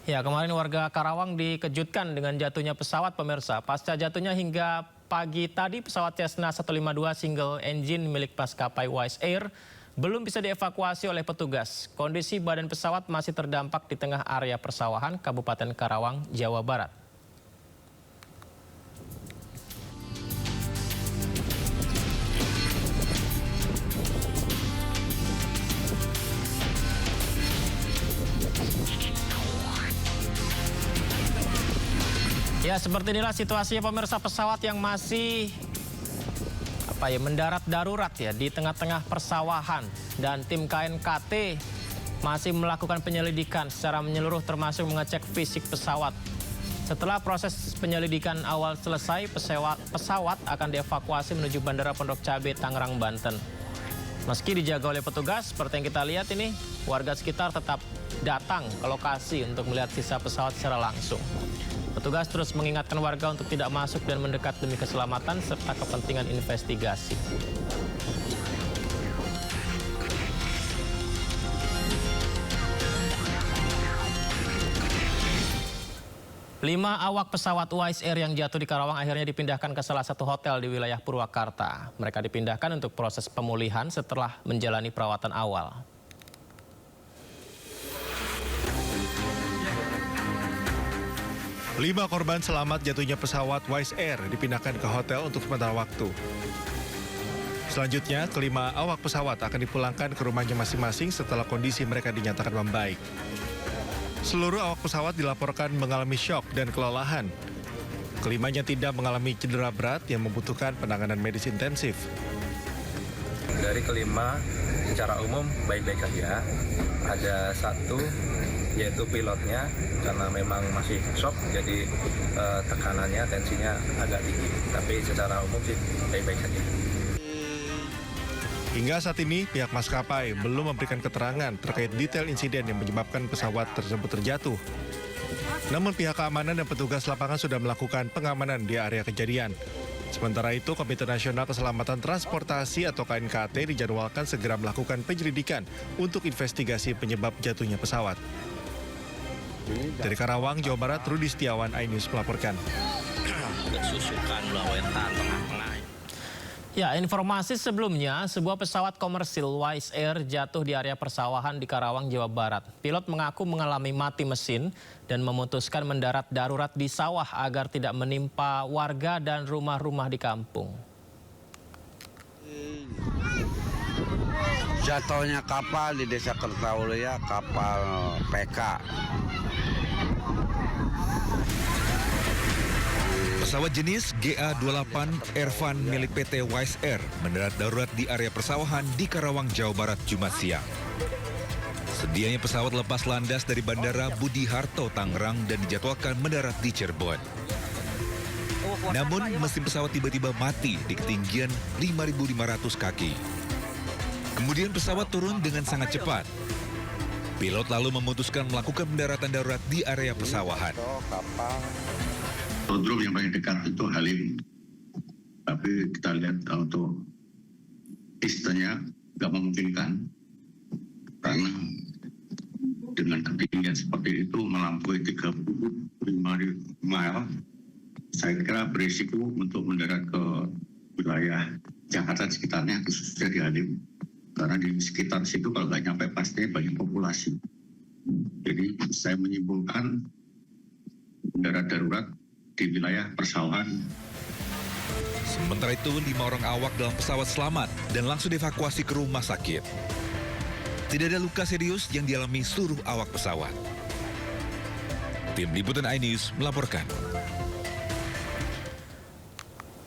Ya, kemarin warga Karawang dikejutkan dengan jatuhnya pesawat pemirsa. Pasca jatuhnya hingga pagi tadi pesawat Cessna 152 single engine milik maskapai Wise Air belum bisa dievakuasi oleh petugas. Kondisi badan pesawat masih terdampak di tengah area persawahan Kabupaten Karawang, Jawa Barat. Ya, seperti inilah situasinya pemirsa, pesawat yang masih mendarat darurat ya di tengah-tengah persawahan, dan tim KNKT masih melakukan penyelidikan secara menyeluruh termasuk mengecek fisik pesawat. Setelah proses penyelidikan awal selesai, pesawat akan dievakuasi menuju Bandara Pondok Cabe, Tangerang, Banten. Meski dijaga oleh petugas, seperti yang kita lihat ini, warga sekitar tetap datang ke lokasi untuk melihat sisa pesawat secara langsung. Petugas terus mengingatkan warga untuk tidak masuk dan mendekat demi keselamatan serta kepentingan investigasi. Lima awak pesawat Wise Air yang jatuh di Karawang akhirnya dipindahkan ke salah satu hotel di wilayah Purwakarta. Mereka dipindahkan untuk proses pemulihan setelah menjalani perawatan awal. Lima korban selamat jatuhnya pesawat Wise Air dipindahkan ke hotel untuk sementara waktu. Selanjutnya, kelima awak pesawat akan dipulangkan ke rumahnya masing-masing setelah kondisi mereka dinyatakan membaik. Seluruh awak pesawat dilaporkan mengalami syok dan kelelahan. Kelimanya tidak mengalami cedera berat yang membutuhkan penanganan medis intensif. Dari kelima, secara umum baik-baik saja. Ada satu, yaitu pilotnya, karena memang masih shock, jadi tekanannya, tensinya agak tinggi. Tapi secara umum sih baik-baik saja. Hingga saat ini, pihak maskapai belum memberikan keterangan terkait detail insiden yang menyebabkan pesawat tersebut terjatuh. Namun pihak keamanan dan petugas lapangan sudah melakukan pengamanan di area kejadian. Sementara itu, Komite Nasional Keselamatan Transportasi atau KNKT dijadwalkan segera melakukan penyelidikan untuk investigasi penyebab jatuhnya pesawat. Dari Karawang, Jawa Barat, Rudi Setiawan, iNews melaporkan. Ya, informasi sebelumnya, sebuah pesawat komersil Wise Air jatuh di area persawahan di Karawang, Jawa Barat. Pilot mengaku mengalami mati mesin dan memutuskan mendarat darurat di sawah agar tidak menimpa warga dan rumah-rumah di kampung. Jatuhnya kapal di Desa Kertaulia, kapal PK. Pesawat jenis GA-28 Airvan milik PT Wise Air mendarat darurat di area persawahan di Karawang, Jawa Barat, Jumat siang. Sedianya pesawat lepas landas dari Bandara Budi Harto, Tangerang dan dijadwalkan mendarat di Cirebon. Namun mesin pesawat tiba-tiba mati di ketinggian 5.500 kaki. Kemudian pesawat turun dengan sangat cepat. Pilot lalu memutuskan melakukan pendaratan darurat di area persawahan. Drone yang paling dekat itu Halim, tapi kita lihat untuk pistanya nggak memungkinkan karena dengan ketinggian seperti itu melampaui 35 mile, saya kira berisiko untuk mendarat ke wilayah Jakarta sekitarnya, khususnya di Halim, karena di sekitar situ kalau nggak nyampe pasti banyak populasi. Jadi saya menyimpulkan mendarat darurat di wilayah persawahan. Sementara itu, 5 orang awak dalam pesawat selamat dan langsung dievakuasi ke rumah sakit. Tidak ada luka serius yang dialami seluruh awak pesawat. Tim Liputan iNews melaporkan.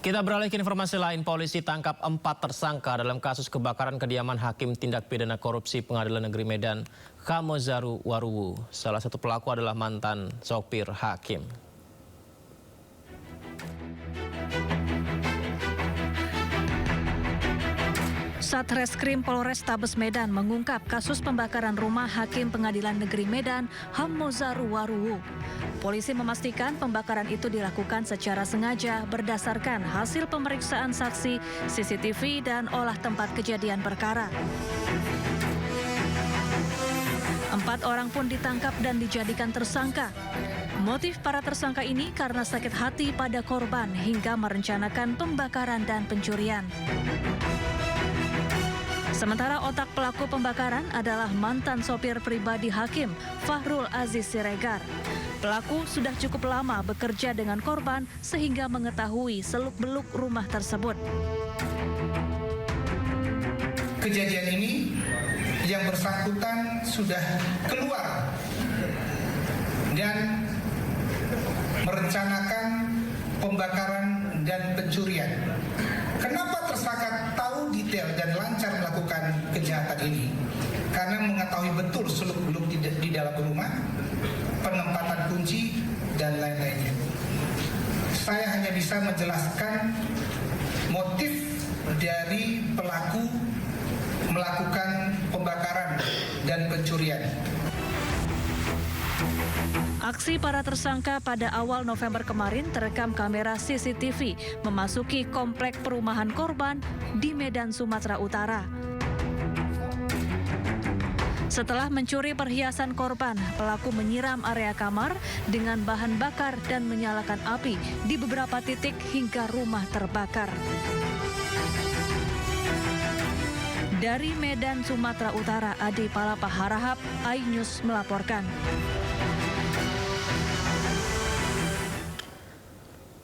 Kita beralih ke informasi lain. Polisi tangkap 4 tersangka dalam kasus kebakaran kediaman Hakim Tindak Pidana Korupsi Pengadilan Negeri Medan, Kamozaru Waruwu. Salah satu pelaku adalah mantan sopir Hakim. Satreskrim Polrestabes Medan mengungkap kasus pembakaran rumah Hakim Pengadilan Negeri Medan, Kamozaru Waruwu. Polisi memastikan pembakaran itu dilakukan secara sengaja berdasarkan hasil pemeriksaan saksi, CCTV, dan olah tempat kejadian perkara. 4 4 orang pun ditangkap dan dijadikan tersangka. Motif para tersangka ini karena sakit hati pada korban hingga merencanakan pembakaran dan pencurian. Sementara otak pelaku pembakaran adalah mantan sopir pribadi Hakim, Fahrul Aziz Siregar. Pelaku sudah cukup lama bekerja dengan korban sehingga mengetahui seluk-beluk rumah tersebut. Kejadian ini yang bersangkutan sudah keluar dan merencanakan pembakaran dan pencurian. Kenapa tersangka tahu detail dan lancar melakukan kejahatan ini? Karena mengetahui betul seluk-beluk di dalam rumah, penempatan kunci, dan lain-lainnya. Saya hanya bisa menjelaskan motif dari pelaku melakukan pembakaran dan pencurian. Aksi para tersangka pada awal November kemarin terekam kamera CCTV memasuki komplek perumahan korban di Medan, Sumatera Utara. Setelah mencuri perhiasan korban, pelaku menyiram area kamar dengan bahan bakar dan menyalakan api di beberapa titik hingga rumah terbakar. Dari Medan, Sumatera Utara, Adi Palapa Harahap, iNews melaporkan.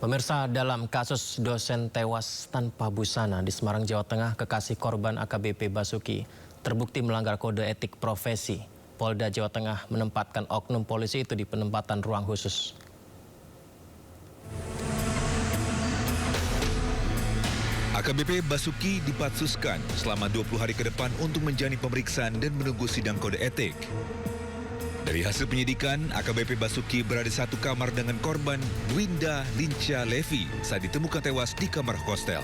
Pemirsa, dalam kasus dosen tewas tanpa busana di Semarang, Jawa Tengah, kekasih korban AKBP Basuki terbukti melanggar kode etik profesi. Polda Jawa Tengah menempatkan oknum polisi itu di penempatan ruang khusus. AKBP Basuki dipatsuskan selama 20 hari ke depan untuk menjalani pemeriksaan dan menunggu sidang kode etik. Dari hasil penyidikan, AKBP Basuki berada satu kamar dengan korban Dwinda Linca Levi saat ditemukan tewas di kamar hostel.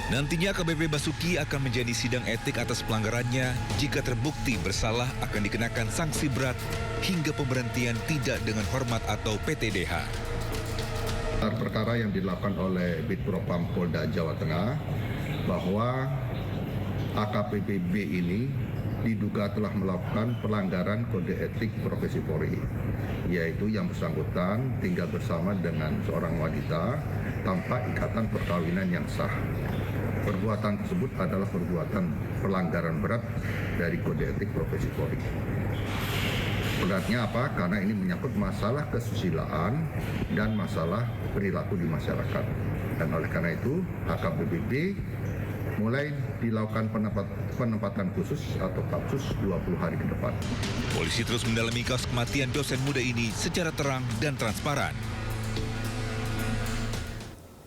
Nantinya AKBP Basuki akan menjalani sidang etik atas pelanggarannya. Jika terbukti bersalah akan dikenakan sanksi berat hingga pemberhentian tidak dengan hormat atau PTDH. Perkara yang dilakukan oleh Bitpropam Polda Jawa Tengah bahwa AKBP B ini diduga telah melakukan pelanggaran kode etik profesi Polri, yaitu yang bersangkutan tinggal bersama dengan seorang wanita tanpa ikatan perkawinan yang sah. Perbuatan tersebut adalah perbuatan pelanggaran berat dari kode etik profesi Polri. Beratnya apa? Karena ini menyangkut masalah kesusilaan dan masalah perilaku di masyarakat. Dan oleh karena itu, AKBP B mulai dilakukan penempatan khusus atau kapsus 20 hari ke depan. Polisi terus mendalami kasus kematian dosen muda ini secara terang dan transparan.